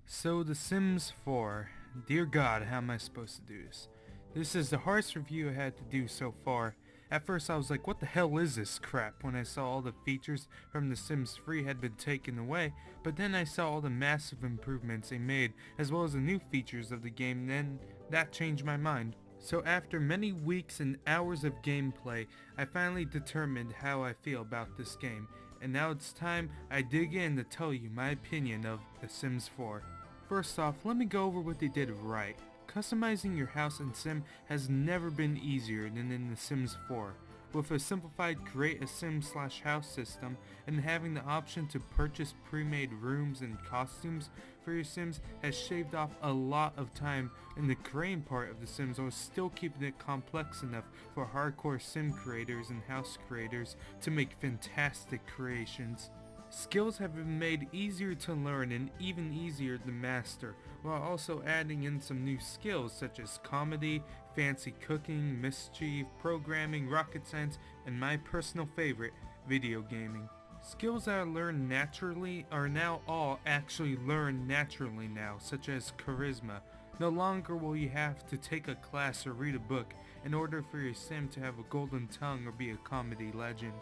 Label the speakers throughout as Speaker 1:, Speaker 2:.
Speaker 1: So, The Sims 4. Dear God, how am I supposed to do this? This is the hardest review I had to do so far. At first I was like, what the hell is this crap, when I saw all the features from The Sims 3 had been taken away, but then I saw all the massive improvements they made, as well as the new features of the game, and then that changed my mind. So after many weeks and hours of gameplay, I finally determined how I feel about this game, and now it's time I dig in to tell you my opinion of The Sims 4. First off, let me go over what they did right. Customizing your house in Sim has never been easier than in The Sims 4. With a simplified create a sim/house system and having the option to purchase pre-made rooms and costumes for your Sims has shaved off a lot of time in the creating part of The Sims, while still keeping it complex enough for hardcore sim creators and house creators to make fantastic creations. Skills have been made easier to learn and even easier to master, while also adding in some new skills such as comedy, fancy cooking, mischief, programming, rocket science, and my personal favorite, video gaming. Skills that are learned naturally are now all actually learned naturally now, such as charisma. No longer will you have to take a class or read a book in order for your sim to have a golden tongue or be a comedy legend.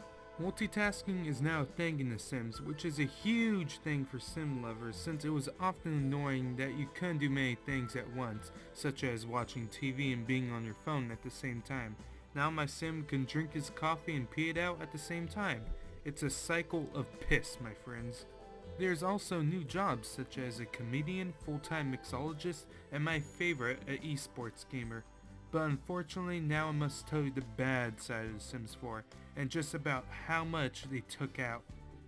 Speaker 1: Multitasking is now a thing in The Sims, which is a huge thing for sim lovers since it was often annoying that you couldn't do many things at once, such as watching TV and being on your phone at the same time. Now my sim can drink his coffee and pee it out at the same time. It's a cycle of piss, my friends. There's also new jobs such as a comedian, full-time mixologist, and my favorite, an esports gamer. But unfortunately, now I must tell you the bad side of The Sims 4, and just about how much they took out.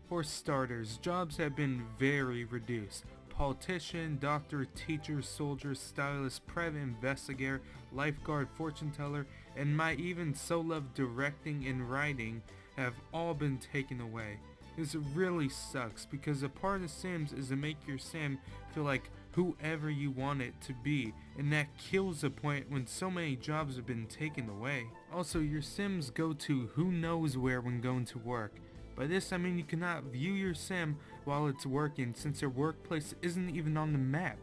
Speaker 1: For starters, jobs have been very reduced. Politician, doctor, teacher, soldier, stylist, private investigator, lifeguard, fortune teller, and my even so loved directing and writing have all been taken away. This really sucks because a part of The Sims is to make your sim feel like whoever you want it to be, and that kills the point when so many jobs have been taken away. Also, your sims go to who knows where when going to work. By this I mean you cannot view your sim while it's working since your workplace isn't even on the map.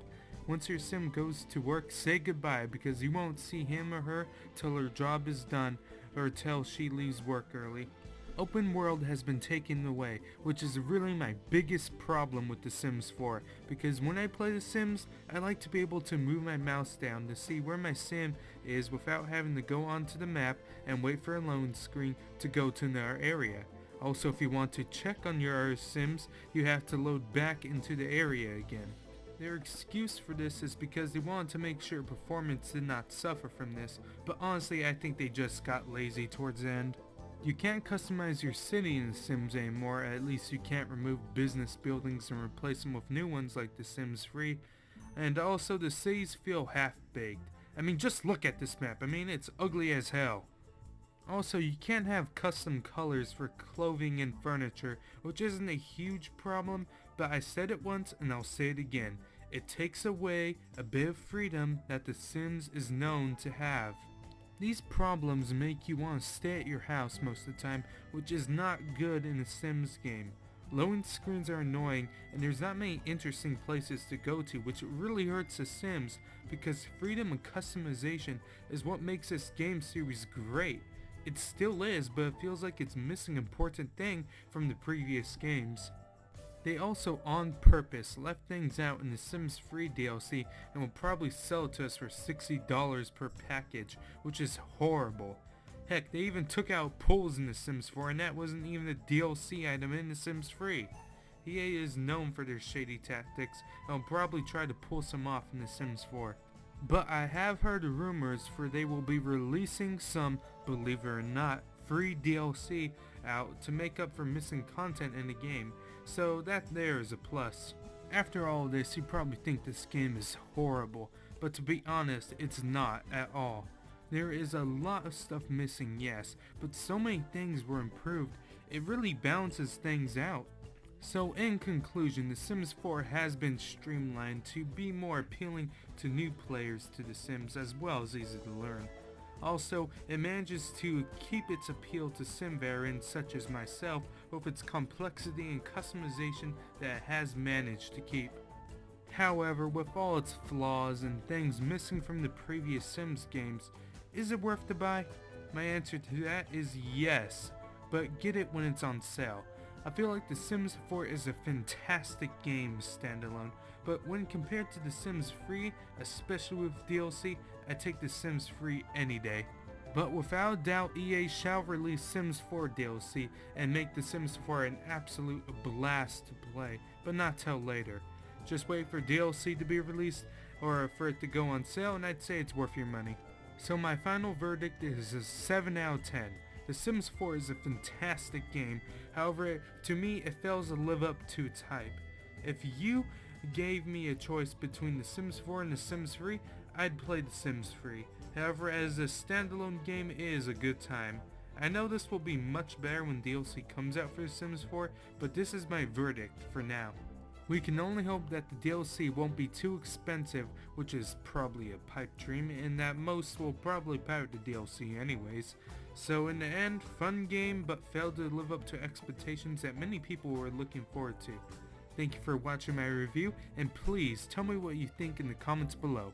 Speaker 1: Once your sim goes to work, say goodbye because you won't see him or her till her job is done or till she leaves work early. Open world has been taken away, which is really my biggest problem with The Sims 4, because when I play The Sims, I like to be able to move my mouse down to see where my sim is without having to go onto the map and wait for a load screen to go to another area. Also, if you want to check on your other sims, you have to load back into the area again. Their excuse for this is because they wanted to make sure performance did not suffer from this, but honestly I think they just got lazy towards the end. You can't customize your city in The Sims anymore, at least you can't remove business buildings and replace them with new ones like The Sims 3, and also the cities feel half-baked. I mean, just look at this map, it's ugly as hell. Also, you can't have custom colors for clothing and furniture, which isn't a huge problem, but I said it once and I'll say it again. It takes away a bit of freedom that The Sims is known to have. These problems make you want to stay at your house most of the time, which is not good in a Sims game. Loading screens are annoying, and there's not many interesting places to go to, which really hurts the Sims, because freedom and customization is what makes this game series great. It still is, but it feels like it's missing an important thing from the previous games. They also on purpose left things out in the Sims Free DLC and will probably sell it to us for $60 per package, which is horrible. Heck, they even took out pools in the Sims 4 and that wasn't even a DLC item in the Sims Free. EA is known for their shady tactics and will probably try to pull some off in the Sims 4. But I have heard rumors for they will be releasing some, believe it or not, free DLC out to make up for missing content in the game, so that there is a plus. After all this, you probably think this game is horrible, but to be honest, it's not at all. There is a lot of stuff missing, yes, but so many things were improved, it really balances things out. So in conclusion, The Sims 4 has been streamlined to be more appealing to new players to The Sims as well as easy to learn. Also, it manages to keep its appeal to sim variants such as myself with its complexity and customization that it has managed to keep. However, with all its flaws and things missing from the previous Sims games, is it worth to buy? My answer to that is yes, but get it when it's on sale. I feel like The Sims 4 is a fantastic game standalone, but when compared to The Sims Free, especially with DLC, I take The Sims Free any day. But without doubt, EA shall release Sims 4 DLC and make The Sims 4 an absolute blast to play, but not till later. Just wait for DLC to be released or for it to go on sale, and I'd say it's worth your money. So my final verdict is a 7 out of 10. The Sims 4 is a fantastic game, however, to me it fails to live up to its hype. If you gave me a choice between The Sims 4 and The Sims 3, I'd play The Sims 3. However, as a standalone game, it is a good time. I know this will be much better when DLC comes out for The Sims 4, but this is my verdict for now. We can only hope that the DLC won't be too expensive, which is probably a pipe dream, and that most will probably pirate the DLC anyways. So in the end, fun game, but failed to live up to expectations that many people were looking forward to. Thank you for watching my review, and please tell me what you think in the comments below.